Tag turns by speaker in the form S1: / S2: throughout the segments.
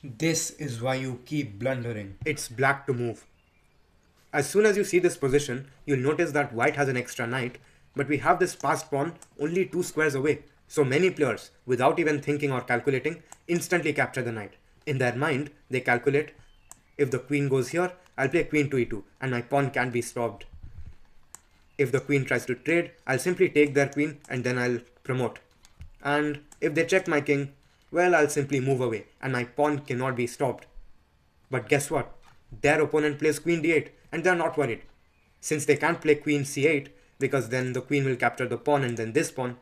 S1: This is why you keep blundering.
S2: It's black to move. As soon as you see this position, you'll notice that white has an extra knight, but we have this passed pawn only 2 squares away. So many players, without even thinking or calculating, instantly capture the knight. In their mind, they calculate, if the queen goes here, I'll play queen to e2 and my pawn can't be stopped. If the queen tries to trade, I'll simply take their queen and then I'll promote. And if they check my king, well, I'll simply move away and my pawn cannot be stopped. But guess what? Their opponent plays queen d8 and they're not worried. Since they can't play queen c8 because then the queen will capture the pawn and then this pawn,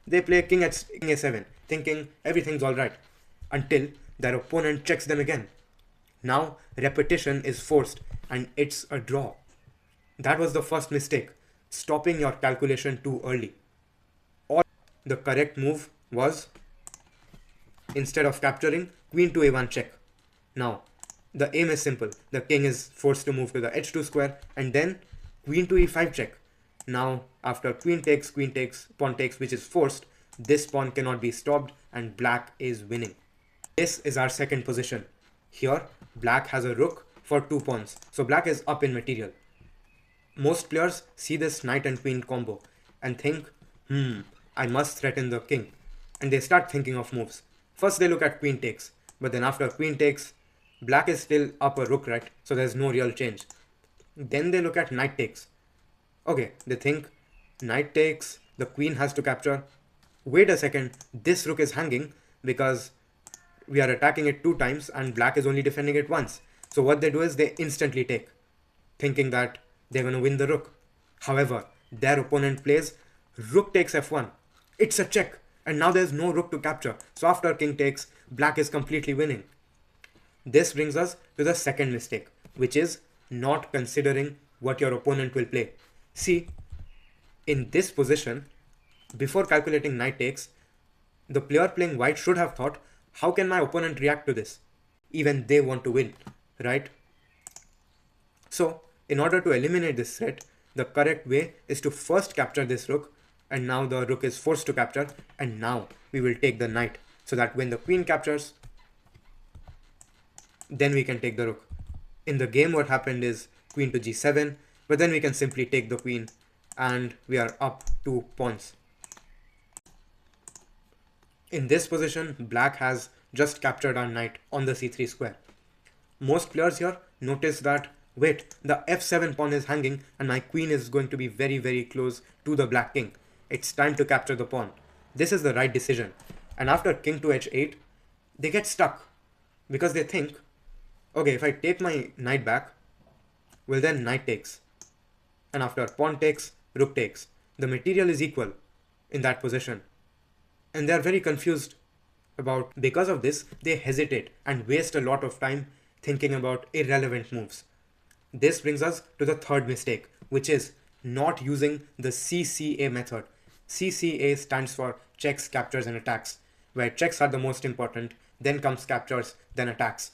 S2: they play king a7 thinking everything's alright until their opponent checks them again. Now repetition is forced and it's a draw. That was the first mistake, stopping your calculation too early. Or the correct move was, instead of capturing, queen to a1 check. Now, the aim is simple. The king is forced to move to the h2 square and then queen to e5 check. Now, after queen takes, pawn takes, which is forced, this pawn cannot be stopped and black is winning. This is our second position. Here, black has a rook for 2 pawns, so black is up in material. Most players see this knight and queen combo and think, I must threaten the king. And they start thinking of moves. First they look at queen takes, but then after queen takes, black is still up a rook, right? So there's no real change. Then they look at knight takes. Okay, they think knight takes, the queen has to capture. Wait a second, this rook is hanging because we are attacking it 2 times and black is only defending it once. So what they do is they instantly take, thinking that they're going to win the rook. However, their opponent plays rook takes f1. It's a check and now there's no rook to capture. So after king takes, black is completely winning. This brings us to the second mistake, which is not considering what your opponent will play. See, in this position, before calculating knight takes, the player playing white should have thought, how can my opponent react to this? Even they want to win, right? So, in order to eliminate this threat, the correct way is to first capture this rook, and now the rook is forced to capture, and now we will take the knight, so that when the queen captures, then we can take the rook. In the game what happened is queen to g7, but then we can simply take the queen and we are up 2 pawns. In this position, black has just captured our knight on the c3 square. Most players here notice that, wait, the f7 pawn is hanging and my queen is going to be very close to the black king. It's time to capture the pawn. This is the right decision. And after king to h8, they get stuck because they think, okay, if I take my knight back, well then knight takes. And after pawn takes, rook takes. The material is equal in that position. And they are very confused about, because of this, they hesitate and waste a lot of time thinking about irrelevant moves. This brings us to the third mistake, which is not using the CCA method. CCA stands for checks, captures and attacks, where checks are the most important, then comes captures, then attacks.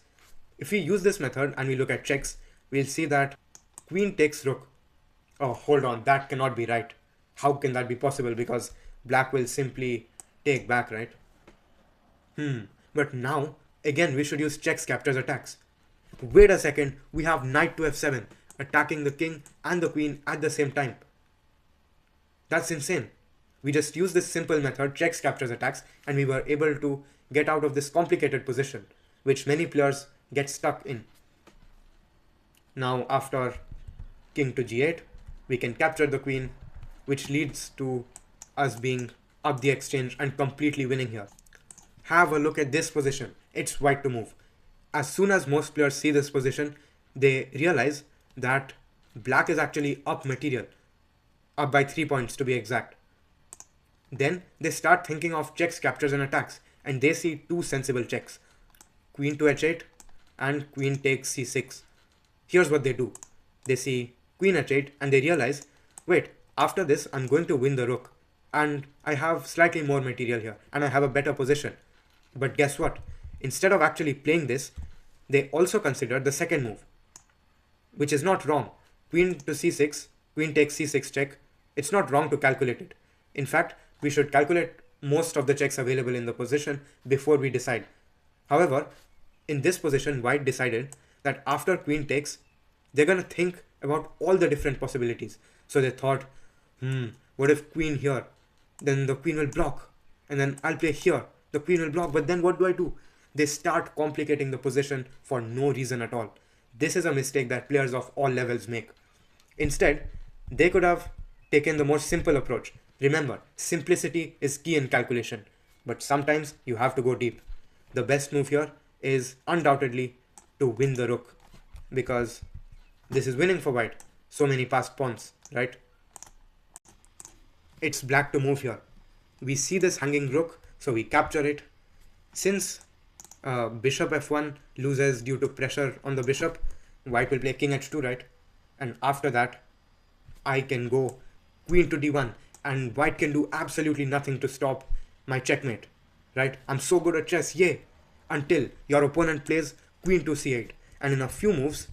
S2: If we use this method and we look at checks, we'll see that queen takes rook. Oh, hold on, that cannot be right. How can that be possible? Because black will simply take back, right? But now, again, we should use checks, captures, attacks. Wait a second, we have knight to f7, attacking the king and the queen at the same time. That's insane. We just used this simple method, checks, captures, attacks, and we were able to get out of this complicated position, which many players get stuck in. Now, after king to g8, we can capture the queen, which leads to us being up the exchange and completely winning here. Have a look at this position. It's white to move. As soon as most players see this position, they realize that black is actually up material, up by 3 points to be exact. Then they start thinking of checks, captures and attacks, and they see 2 sensible checks, queen to h8 and queen takes c6. Here's what they do. They see queen h8 and they realize, wait, after this I'm going to win the rook and I have slightly more material here and I have a better position. But guess what? Instead of actually playing this, they also consider the second move, which is not wrong. Queen to c6, queen takes c6 check. It's not wrong to calculate it. In fact, we should calculate most of the checks available in the position before we decide. However, In this position, white decided that after queen takes, they're going to think about all the different possibilities. So they thought, what if queen here? Then the queen will block. And then I'll play here. The queen will block. But then what do I do? They start complicating the position for no reason at all. This is a mistake that players of all levels make. Instead, they could have taken the more simple approach. Remember, simplicity is key in calculation. But sometimes you have to go deep. The best move here is undoubtedly to win the rook, because this is winning for white. So many passed pawns, right? It's black to move here. We see this hanging rook, so we capture it. Since bishop f1 loses due to pressure on the bishop, white will play king h2, right? And after that, I can go queen to d1, and white can do absolutely nothing to stop my checkmate, right? I'm so good at chess, yay! Until your opponent plays queen to c8, and in a few moves,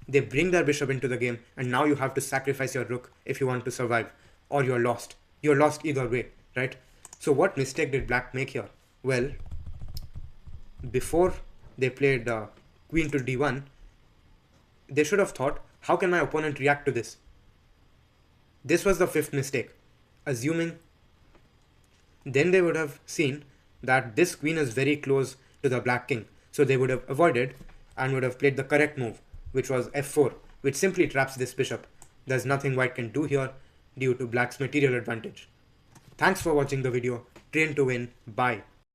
S2: they bring their bishop into the game, and now you have to sacrifice your rook if you want to survive, or you're lost. You're lost either way, right? So what mistake did black make here? Well, before they played queen to d1, they should have thought, how can my opponent react to this? This was the fifth mistake. Assuming, then they would have seen that this queen is very close to the black king. So they would have avoided and would have played the correct move, which was f4, which simply traps this bishop. There's nothing white can do here due to black's material advantage. Thanks for watching the video. Train to win. Bye.